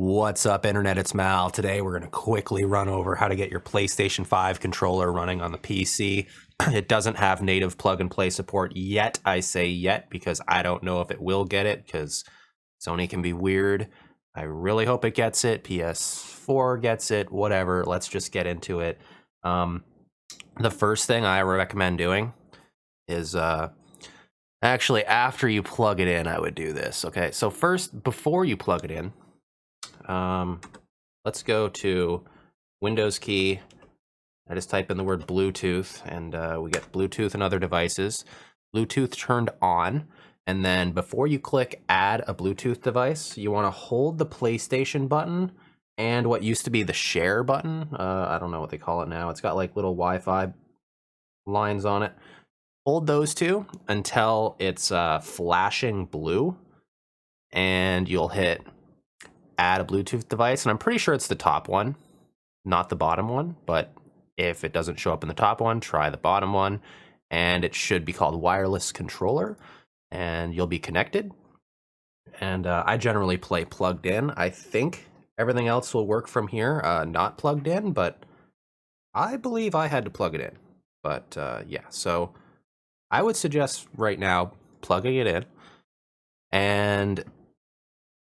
What's up, Internet? It's Mal. Today we're going to quickly run over how to get your PlayStation 5 controller running on the PC. It doesn't have native plug-and-play support yet. I say yet because I don't know if it will get it because Sony can be weird. I really hope it gets it. PS4 gets it, whatever. Let's just get into it. The first thing I recommend doing is actually after you plug it in, I would do this. Okay, so first, before you plug it in, let's go to Windows key. I just type in the word Bluetooth, and we get Bluetooth and other devices. Bluetooth turned on, and then before you click Add a Bluetooth device, you want to hold the PlayStation button and what used to be the Share button. I don't know what they call it now. It's got like little Wi-Fi lines on it. Hold those two until it's flashing blue, and you'll hit Add a Bluetooth device, and I'm pretty sure it's the top one, not the bottom one, but if it doesn't show up in the top one, try the bottom one, and it should be called wireless controller, and you'll be connected. And I generally play plugged in. I think everything else will work from here, not plugged in, but I believe I had to plug it in. But yeah, so I would suggest right now plugging it in, and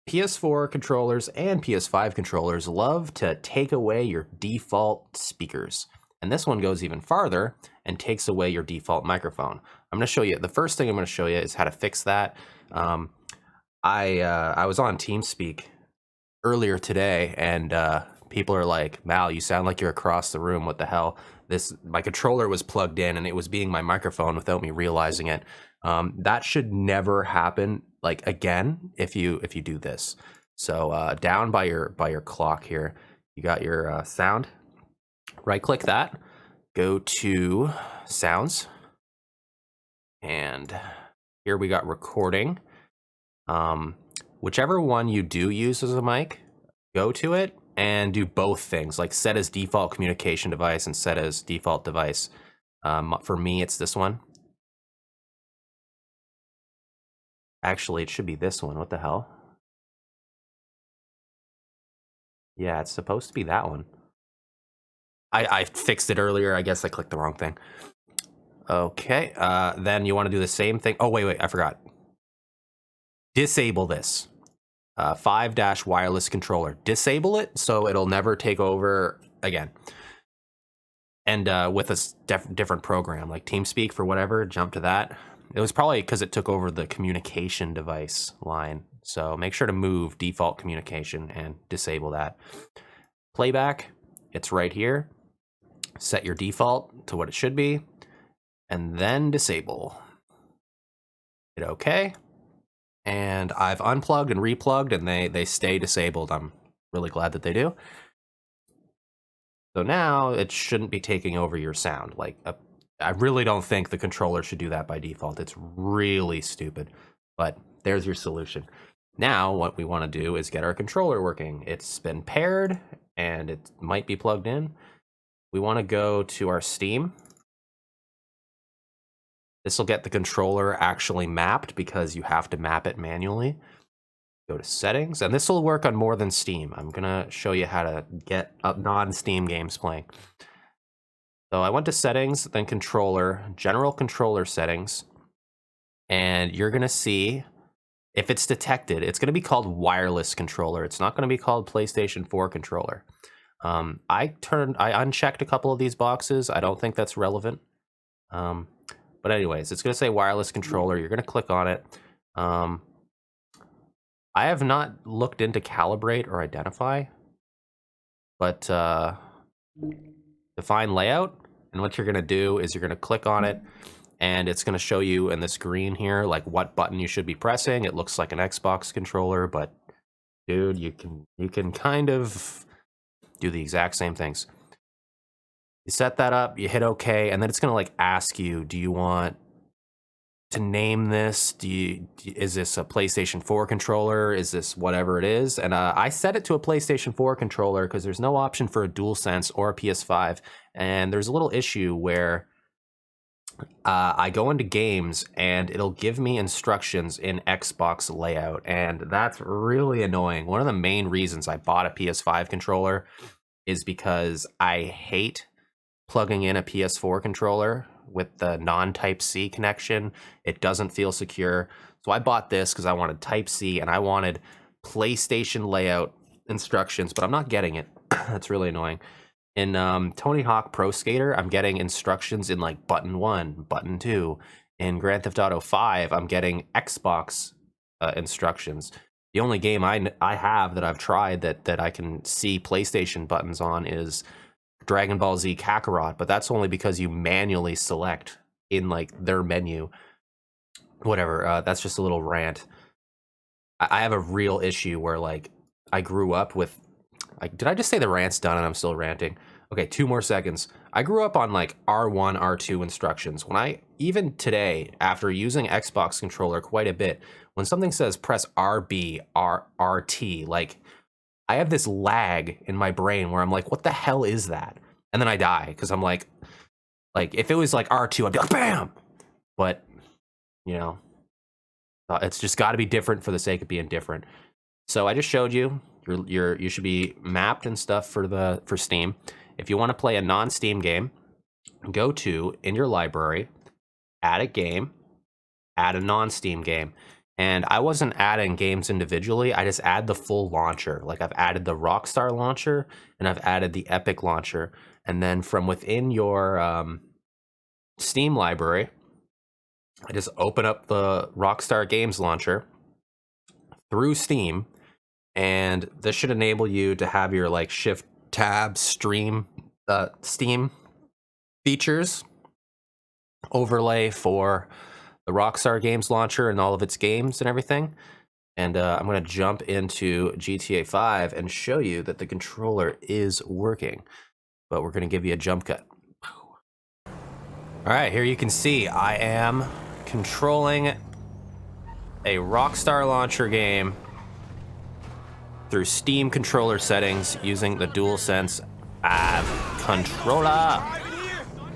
PS4 controllers and PS5 controllers love to take away your default speakers. And this one goes even farther and takes away your default microphone. I'm going to show you, the first thing I'm going to show you is how to fix that. I was on TeamSpeak earlier today, and people are like, Mal, you sound like you're across the room. What the hell? My controller was plugged in and it was being my microphone without me realizing it. That should never happen again if you do this. So down by your clock here, you got your sound. Right click that, go to sounds, and here we got recording. Whichever one you do use as a mic, go to it and do both things, like set as default communication device and set as default device. For me, it's this one. Actually, it should be this one. What the hell? Yeah, it's supposed to be that one. I fixed it earlier. I guess I clicked the wrong thing. Okay, then you want to do the same thing. Oh, wait, I forgot. Disable this. 5- wireless controller. Disable it so it'll never take over again. And with a different program, like TeamSpeak for whatever, jump to that. It was probably because it took over the communication device line. So make sure to move default communication and disable that. Playback, it's right here. Set your default to what it should be, and then disable. Hit OK. And I've unplugged and replugged, and they stay disabled. I'm really glad that they do. So now it shouldn't be taking over your sound. I really don't think the controller should do that by default. It's really stupid, but there's your solution. Now what we want to do is get our controller working. It's been paired and it might be plugged in. We want to go to our Steam. This will get the controller actually mapped because you have to map it manually. Go to settings, and this will work on more than Steam. I'm gonna show you how to get non-Steam games playing. So I went to settings, then controller, general controller settings, and you're gonna see if it's detected, it's gonna be called wireless controller. It's not gonna be called PlayStation 4 controller. I unchecked a couple of these boxes. I don't think that's relevant. But anyways, it's gonna say wireless controller. You're gonna click on it. I have not looked into calibrate or identify, but define layout, and what you're going to do is you're going to click on it, and it's going to show you in the screen here like what button you should be pressing. It looks like an Xbox controller, but dude, you can kind of do the exact same things. You set that up, you hit OK, and then it's going to ask you, do you want to name this? Is this a PlayStation 4 controller? Is this whatever it is? And I set it to a PlayStation 4 controller because there's no option for a DualSense or a PS5. And there's a little issue where I go into games and it'll give me instructions in Xbox layout, and that's really annoying. One of the main reasons I bought a PS5 controller is because I hate plugging in a PS4 controller with the non-Type C connection. It doesn't feel secure. So I bought this because I wanted Type C and I wanted PlayStation layout instructions, but I'm not getting it. That's really annoying. In Tony Hawk Pro Skater, I'm getting instructions in like button 1, button 2. In Grand Theft Auto 5, I'm getting Xbox instructions. The only game I have that I've tried that I can see PlayStation buttons on is Dragon Ball Z Kakarot, but that's only because you manually select in like their menu. Whatever, that's just a little rant. I have a real issue where like I grew up with, like, did I just say the rant's done and I'm still ranting? Okay, 2 more seconds. I grew up on like R1, R2 instructions. When I, even today, after using Xbox controller quite a bit, when something says press RB, RT, like I have this lag in my brain where I'm like, what the hell is that? And then I die because I'm like if it was like R2, I'd be like, bam! But, you know, it's just got to be different for the sake of being different. So I just showed you, you should be mapped and stuff for Steam. If you want to play a non-Steam game, go to, in your library, add a game, add a non-Steam game. And I wasn't adding games individually, I just add the full launcher. Like I've added the Rockstar launcher, and I've added the Epic launcher. And then from within your Steam library, I just open up the Rockstar Games launcher through Steam, and this should enable you to have your like Shift Tab Steam features overlay for the Rockstar Games launcher and all of its games and everything. And I'm going to jump into GTA 5 and show you that the controller is working. But we're going to give you a jump cut. All right, here you can see I am controlling a Rockstar launcher game through Steam controller settings using the DualSense controller.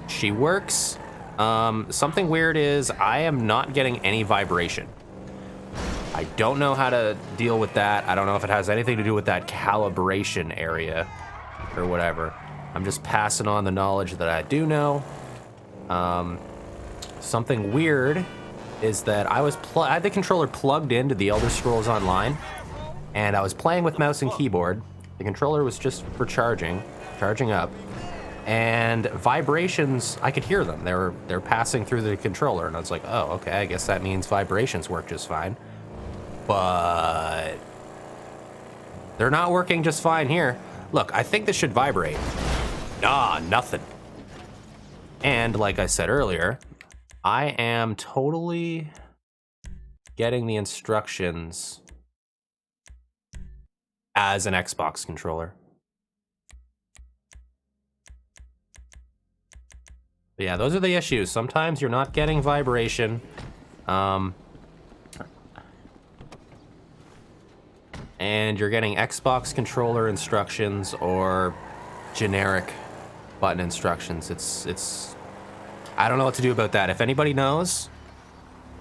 She works. Something weird is I am not getting any vibration. I don't know how to deal with that. I don't know if it has anything to do with that calibration area or whatever. I'm just passing on the knowledge that I do know. Something weird is that I had the controller plugged into the Elder Scrolls Online, and I was playing with mouse and keyboard. The controller was just for charging up, and vibrations, I could hear them. They're passing through the controller, and I was like, oh, okay, I guess that means vibrations work just fine. But they're not working just fine here. Look, I think this should vibrate. Nah, nothing. And like I said earlier, I am totally getting the instructions as an Xbox controller. But yeah, those are the issues. Sometimes you're not getting vibration. And you're getting Xbox controller instructions or generic button instructions. It's I don't know what to do about that. If anybody knows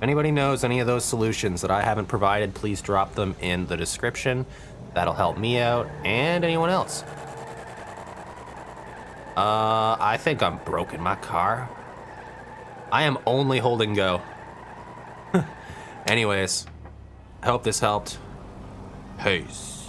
any of those solutions that I haven't provided, please drop them in the description. That'll help me out and anyone else. I think I'm broken my car. I am only holding go. Anyways, I hope this helped. Peace.